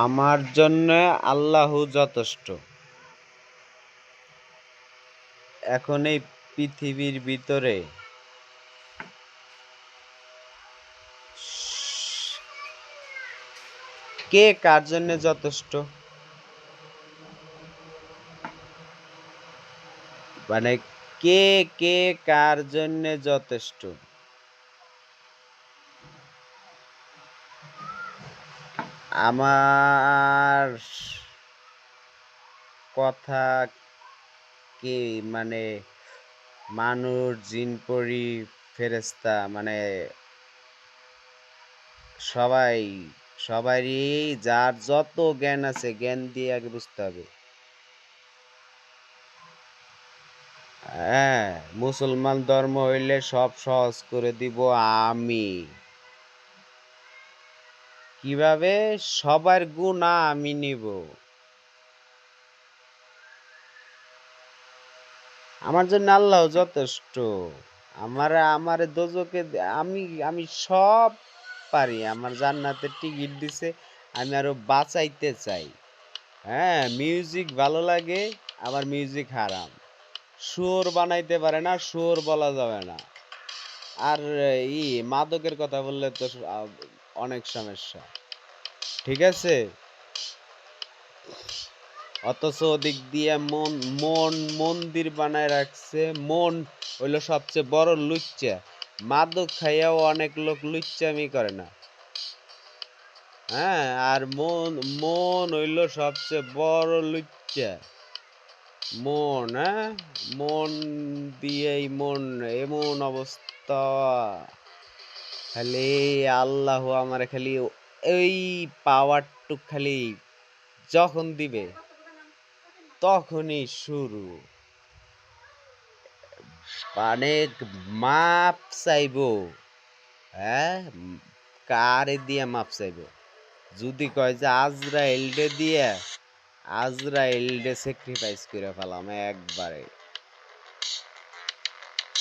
আমার জন্য আল্লাহ যথেষ্ট। এখন এই পৃথিবীর ভিতরে কে কার জন্য যথেষ্ট, মানে কে কে কার জন্য যথেষ্ট? আমার কথা কি, মানে মানুষ, জিন, পরি, ফেরেশতা, মানে সবাই, সবারই যার যত জ্ঞান আছে জ্ঞান দিয়ে আগে বুঝতে হবে। হ্যাঁ, মুসলমান ধর্ম হইলে সব সহজ করে দিব আমি। কিভাবে? সবার গুনাহ আমি নিব। আমার জন্য আল্লাহ যথেষ্ট। আমারে দোজখে আমি আমি সব পারি। আমার জান্নাতের টিকিট দিছে। আমি আরো বাঁচাইতে চাই। হ্যাঁ, মিউজিক ভালো লাগে, আবার মিউজিক হারাম। সুর বানাইতে পারে না, সুর বলা যাবে না। আর মাদকের কথা বললে তো অনেক সমস্যা। ঠিক আছে? অথচ ওদিক দিয়ে মন মন মন্দির বানায় রাখছে। মন হইলো সবচেয়ে বড় লুচ্চা। মাদক খাইয়াও অনেক লোক লুচ্চামি করে না। হ্যাঁ, আর মন মন হইলো সবচেয়ে বড় লুচ্চা। মন, হ্যাঁ, মন দিয়েই মন এমন অবস্থা। খালি আল্লাহ আমারে খালি এই পাওয়ারটুক খালি যখন দিবে তখনই শুরু। মানে মাপ চাইবো। হ্যাঁ, কারে দিয়া মাপ চাইবো? যদি কয় যে আজরাইলরে দিয়া, আজরাইলরে স্যাক্রিফাইস করে ফেলাম একবারে।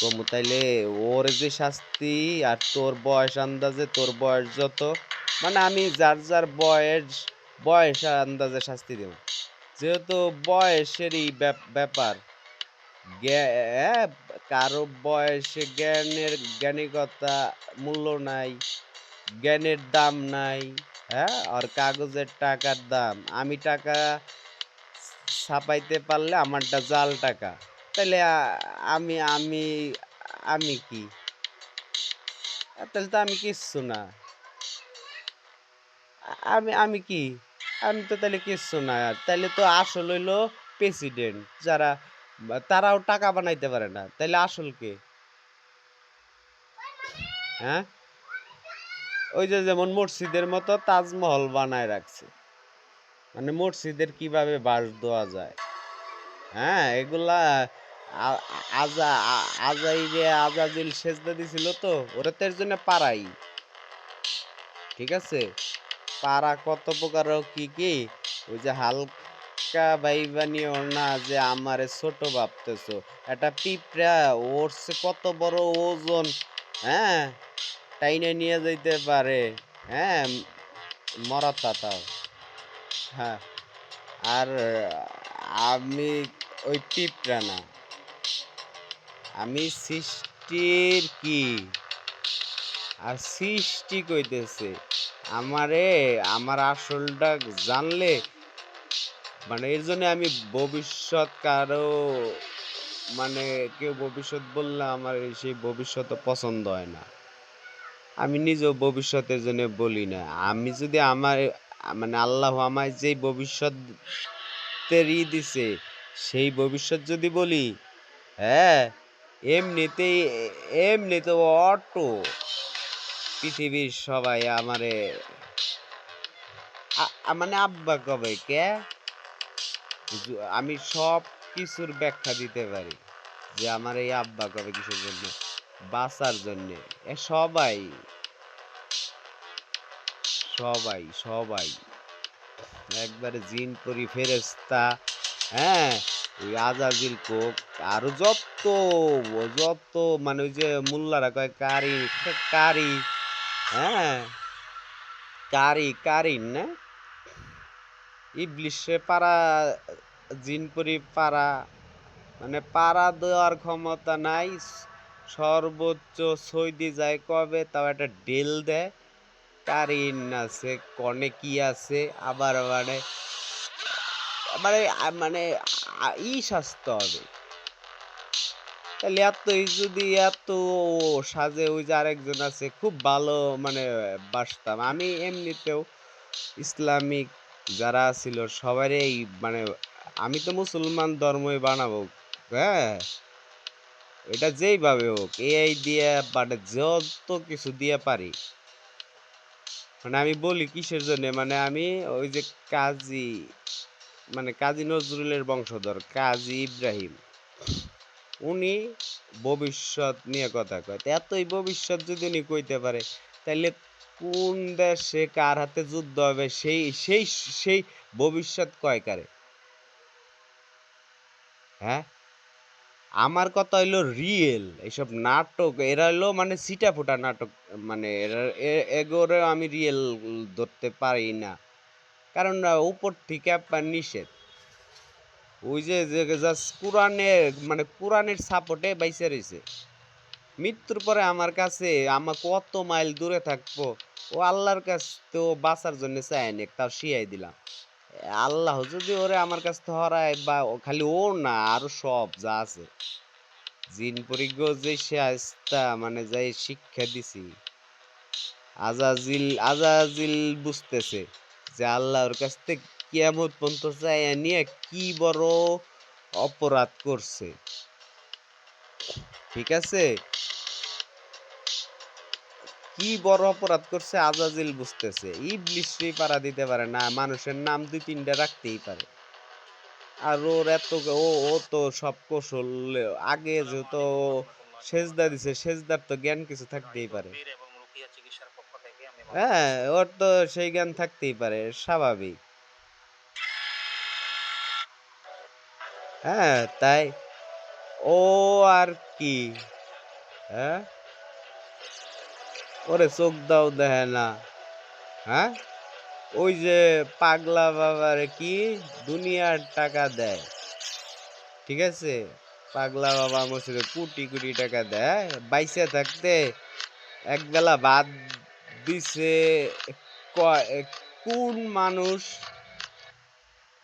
কমু তাইলে ওর যে শাস্তি, আর তোর বয়স আন্দাজে, তোর বয়স যত, মানে আমি যার যার বয়স আন্দাজে শাস্তি দেব। যেহেতু বয়সেরই ব্যাপার, কারো বয়সে জ্ঞানিকতা মূল্য নাই, জ্ঞানের দাম নাই। হ্যাঁ, আর কাগজের টাকার দাম। আমি টাকা ছাপাইতে পারলে আমারটা জাল টাকা। তাহলে আমি আমি আমি কি? তাহলে তো আমি কিচ্ছু না। আমি আমি কি? আমি তো তাহলে কিচ্ছু না। তাহলে তো আসল হইলো প্রেসিডেন্ট, যারা তারাও টাকা বানাইতে পারে না। তাহলে আসল কে? হ্যাঁ, ওই যে যেমন মসজিদের মতো তাজমহল বানায় রাখছে, মানে মসজিদের কিভাবে বাঁশ দেওয়া যায়। হ্যাঁ, এগুলা আজাইরে আজাজিল সেজদা দিছিল তো, ওরা তো এর জন্য পারাই। ঠিক আছে? পারা কত প্রকার, কি কি? ওই যে হালকা ভাইবা নিও না যে আমারে ছোট ভাবতেছো। একটা পিঁপড়া ওরছে কত বড় ওজন, হ্যাঁ, টাইনে নিয়ে যাইতে পারে। হ্যাঁ, মরা তাতাও। হ্যাঁ, আর আমি ওই পিঁপড়া না, আমি সৃষ্টির কি, আর সৃষ্টি কইতেছে আমারে, আমার আসলটা জানলে, মানে এর জন্য আমি ভবিষ্যৎ কারো, মানে কেউ ভবিষ্যৎ বললে আমার সেই ভবিষ্যৎ পছন্দ হয় না। আমি নিজেও ভবিষ্যতের জন্য বলি না। আমি যদি আমার, মানে আল্লাহ আমায় যেই ভবিষ্যতের দিছে, সেই ভবিষ্যৎ যদি বলি, হ্যাঁ, এমনিতেই এমনিতে অটো পৃথিবীর সবাই আমারে মানে আব্বা কবে কে, আমি সব কিছুর ব্যাখ্যা দিতে পারি যে আমার এই আব্বা কবে কিসের জন্য, বাঁচার জন্য। সবাই সবাই সবাই একবারে জিন পরি ফেরেশতা, হ্যাঁ, ওই আজাজিল কোক, আরো যত যত, মানে ওই যে মোল্লারা কয় কারি কারি, হ্যাঁ, কারি কারিন না, ইবলিশে পারা জিনপুরি পারা মানে পারা দেওয়ার ক্ষমতা নাই সর্বোচ্চ সৌদি যায় কবে তাও একটা ডেল দেয় কারিন আছে কনে কি আছে আবার মানে মানে মানে স্বাস্থ্য হবে তাহলে এতই যদি এত সাজে ওই যে আরেকজন আছে খুব ভালো মানে বাসতাম আমি এমনিতেও ইসলামিক যারা ছিল সবারই মানে আমি তো মুসলমান ধর্মই বানাবো হ্যাঁ এটা যেইভাবে হোক এআই দিয়ে মানে যত কিছু দিয়ে পারি মানে আমি বলি কিসের জন্য মানে আমি ওই যে কাজী মানে কাজী নজরুলের বংশধর কাজী ইব্রাহিম উনি ভবিষ্যৎ নিয়ে কথা কয় এতই ভবিষ্যৎ যদি উনি কইতে পারে তাইলে কোন দেশে কার হাতে যুদ্ধ হবে সেই সেই সেই ভবিষ্যৎ কয় কারে হ্যাঁ আমার কথা হইলো রিয়েল এইসব নাটক এরা হইলো মানে সিটা ফুটা নাটক মানে এগোরে আমি রিয়েল ধরতে পারি না কারণ উপর থেকে আপনার নিষেধ ওই যে জাস্ট কোরআনের মানে কোরআনের সাপোর্টে বাইসে রয়েছে মৃত্যুর পরে আমার কাছে আমার কত মাইল দূরে থাকবো ও আল্লাহর কাছ তো বাঁচার জন্য চাইনি তাও শিয়াই দিলাম আল্লাহ যদি ওরে আমার কাছ থেকে হরায় বা খালি ও না আরো সব যা আছে জিন পরিজ্ঞ যে শাস্তা মানে যাই শিক্ষা দিছি আজাজিল বুঝতেছে যে আল্লাহর কাছ থেকে কিয়ামত পর্যন্ত চাইয়া নিয়ে কি বড় অপরাধ করছে ঠিক আছে কি বড় অপরাধ করছে আজাজিল বুঝতেছে ইবলিশই পারা দিতে পারে না মানুষের নাম দুই তিনটা রাখতেই পারে আর ওর এত ও তো সব কৌশল আগে যেহেতু সেজদা দিছে সেজদার তো জ্ঞান কিছু থাকতেই পারে হ্যাঁ ওর তো সেই জ্ঞান থাকতেই পারে স্বাভাবিক হ্যাঁ তাই ও আর কি হ্যাঁ ওরে চোখ দাও দেখে না হ্যাঁ ওই যে পাগলা বাবারে কি দুনিয়ার টাকা দেয় ঠিক আছে পাগলা বাবা মসজিদে কোটি কোটি টাকা দেয় বাইসে থাকতে একবেলা ভাত দিছে কোন মানুষ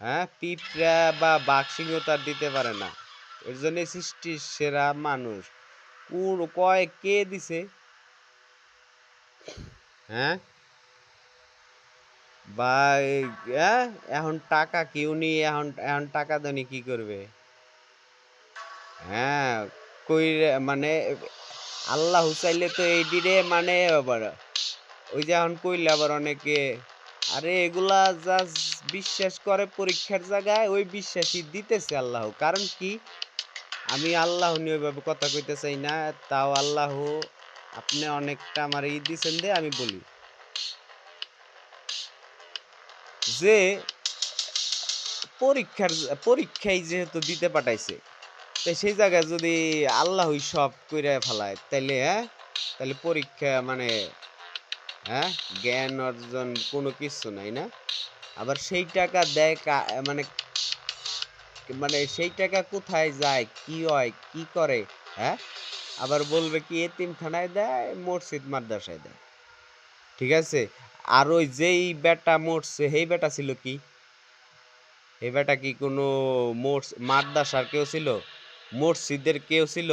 হ্যাঁ পিঁপড়া বা বাঘসিংহ তার দিতে পারে না এর জন্য সৃষ্টির সেরা মানুষ কোন কয় কে দিছে হ্যাঁ বা এখন টাকা কি উনি এখন এখন টাকা দানি কি করবে হ্যাঁ কই মানে আল্লাহ চাইলে তো এই দিনে মানে আবার ওই যে এখন কইলে আবার অনেকে আরে এগুলা জাস্ট বিশ্বাস করে পরীক্ষার জায়গায় ওই বিশ্বাসই দিতেছে আল্লাহ কারণ কি আমি আল্লাহ নিয়ে ওইভাবে কথা কইতে চাই না তাও আল্লাহ আপনি অনেকটা আমার ই দিছেন দে আমি বলি যে পরীক্ষায় যেহেতু দিতে পাঠাইছে তাই সেই জায়গায় যদি আল্লাহই সব কইরা ফেলায় তাইলে তাহলে পরীক্ষা মানে জ্ঞান অর্জন কোনো কিছু নাই না আবার সেই টাকা দেয় মানে মানে সেই টাকা কোথায় যায় কি হয় কি করে হ্যাঁ আবার বলবে কি এতিমখানায় দেয় মসজিদ মাদ্রাসায় দেয় ঠিক আছে আর ওই যেই বেটা মরছে সেই বেটা ছিল কি এই বেটা কি কোনো মাদ্রাসার কেউ ছিল মসজিদের কেউ ছিল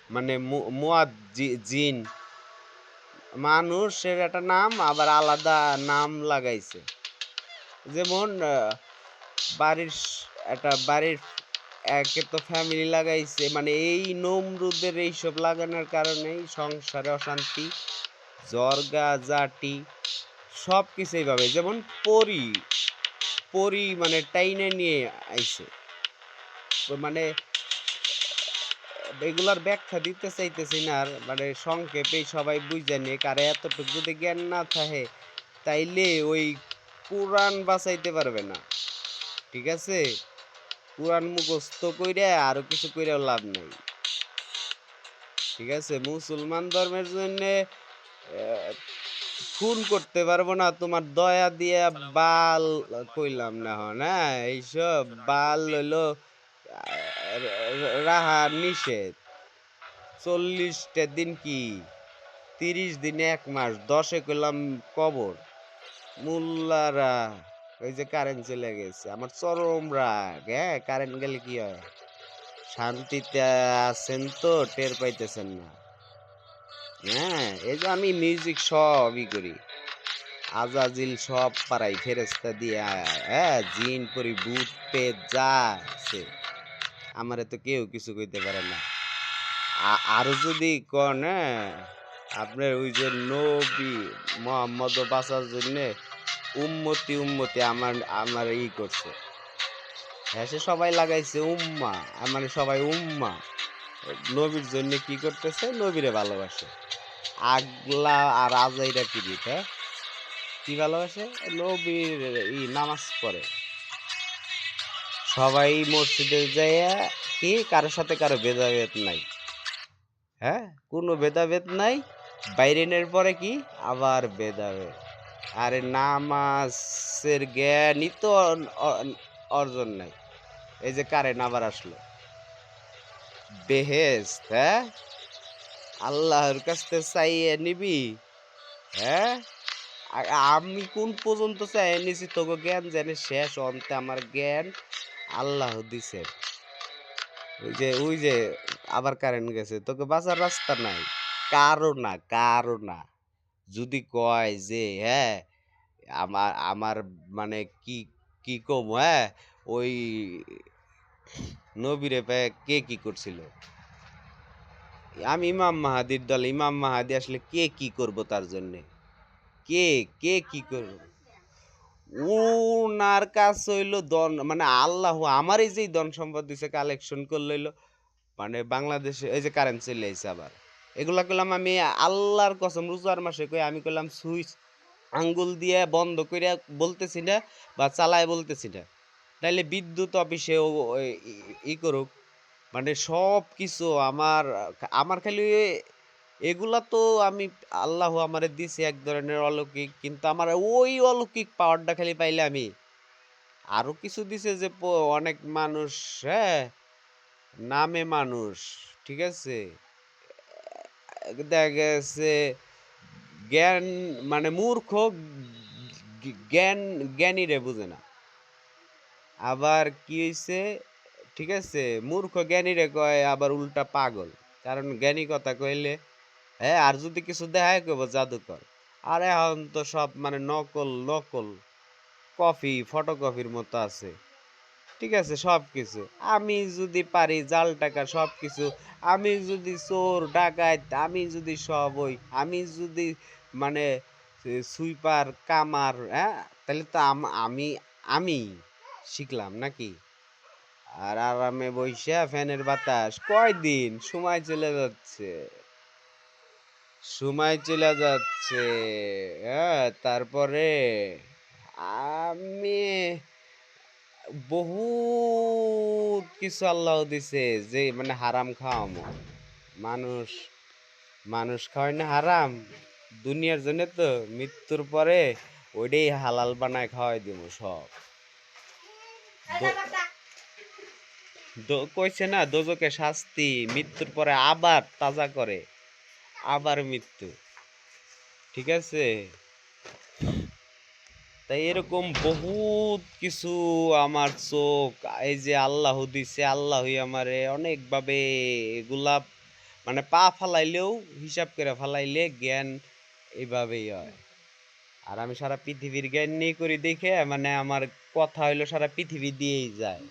মানে মুয়াজ্জিন মানুষের একটা নাম আবার আলাদা নাম লাগাইছে যেমন বাড়ির একটা বাড়ির একে তো ফ্যামিলি লাগাইছে মানে এই নমরুদের এইসব লাগানোর কারণেই সংসারে অশান্তি জর্গা জাটি সব কিছু এইভাবে যেমন পরি পরি মানে টাইনে নিয়ে আইছে মানে এগুলার ব্যাখ্যা দিতে চাইতেছি না আর মানে সংক্ষেপে সবাই বুঝে নিয়ে কারে এতটুকু যদি জ্ঞান না থাকে তাইলে ওই কোরআন বাঁচাইতে পারবে না ঠিক আছে কোরআন মুখস্থ কইরা আরো কিছু কইরাও লাভ নাই ঠিক আছে মুসলমান ধর্মের জন্য খুন করতে পারবো না তোমার দয়া দিয়ে বাল কইলাম না হ্যাঁ এইসব বাল হইলো রাহা নিষেধ 40টা দিন কি 30 দিনে 1 মাস 10-এ কইলাম কবর মুল্লারা ওই যে কারেন্ট চলে গেছে আমার চরম রাগ হ্যাঁ কারেন্ট গেলে কি হয় শান্তিতে আছেন তো টের পাইতেছেন না হ্যাঁ এই যে আমি মিউজিক সবই করি আজাজিল সব পারাই ফেরেস্তা দিয়ে হ্যাঁ জিন পরি ভূত পেট যা আছে আমারে তো কেউ কিছু কইতে পারে না আরো যদি কন হ্যাঁ আপনার ওই যে নবী মোহাম্মদ বাঁচার জন্য উম্মতি উম্মতি আমার আমার ই করছে হ্যাঁ সে সবাই লাগাইছে উম্মা মানে সবাই উম্মা নবীর জন্য কি করতেছে নবীরে ভালোবাসে আগলা আর আজাইরা কি দিত হ্যাঁ কি ভালোবাসে নবীর নামাজ পড়ে সবাই মসজিদে যাইয়া কি কারোর সাথে কারো ভেদাভেদ নাই হ্যাঁ কোনো ভেদাভেদ নাই বাইরেনের পরে কি আবার ভেদাভেদ আরে নামাজের জ্ঞানই তো অর্জন নাই এই যে কারেন্ট আবার আসলো বেহেশত হ্যাঁ আল্লাহর কাছ থেকে চাইয়ে নিবি হ্যাঁ আমি কোন পর্যন্ত চাইয়ে নিছি তোকে জ্ঞান জানে শেষ অন্তে আমার জ্ঞান আল্লাহ দিছে ওই যে আবার কারেন্ট গেছে তোকে বাঁচার রাস্তা নাই কারো না যদি কয় যে হ্যাঁ আমার মানে কি কি কম হ্যাঁ ওই নবীরে কে কি করছিল আমি ইমাম মাহাদির দল ইমাম মাহাদি আসলে কে কি করব তার জন্য কে কে কি করব ওনার কাজ হইলো দন মানে আল্লাহ আমার এই যে ধন সম্পদ দিছে কালেকশন করলে মানে বাংলাদেশে এই যে কারেন্ট চলে আইছে আবার এগুলা করলাম আমি আল্লাহর কসম রোজার মাসে কই আমি কইলাম সুইচ আঙ্গুল দিয়ে বন্ধ কইরা বলতেছি না বা চালায় বলতেছি না তাইলে বিদ্যুৎ অফিসে ই করুক মানে সব কিছু আমার আমার খালি এগুলা তো আমি আল্লাহ আমারে দিছে এক ধরনের অলৌকিক কিন্তু আমার ওই অলৌকিক পাওয়ারটা খালি পাইলে আমি আরো কিছু দিছে যে অনেক মানুষ হ্যাঁ নামে মানুষ ঠিক আছে দেখা গেছে জ্ঞান মানে মূর্খ জ্ঞানীরে বুঝে না আবার কি হইছে ঠিক আছে মূর্খ জ্ঞানীরে কয় আবার উল্টা পাগল কারণ জ্ঞানী কথা কইলে হ্যাঁ আর যদি কিছু দেখায় কইব জাদুকর আর এখন তো সব মানে নকল নকল কপি ফটোকপির মতো আছে ঠিক আছে সব কিছু আমি যদি পারি জাল টাকা সব কিছু আমি যদি চোর ডাকাত আমি যদি সব ওই আমি যদি মানে সুইপার কামার হ্যাঁ তাহলে তো আমি আমি শিখলাম নাকি আর আরামে বইসা ফ্যানের বাতাস কয়দিন সময় চলে যাচ্ছে সময় চলে যাচ্ছে হ্যাঁ তারপরে আমি বহুত কিছু আল্লাহ দিছে যে মানে হারাম খাওয়ামো মানুষ মানুষ খাওয়াই না হারাম দুনিয়ার জন্য তো মৃত্যুর পরে ওইটাই হালাল বানায় খাওয়াই দিব সব কইছে না দোজকে শাস্তি মৃত্যুর পরে আবার তাজা করে আবার মৃত্যু ঠিক আছে তাই এরকম বহুত কিছু আমার চোখ এই যে আল্লাহ দিছে আল্লাহই আমারে অনেকভাবে এগুলা মানে পা ফালাইলেও হিসাব করে ফালাইলে জ্ঞান এইভাবেই হয় আর আমি সারা পৃথিবীর জ্ঞান নিয়ে করি দেখে মানে আমার কথা হইলো সারা পৃথিবী দিয়েই যায়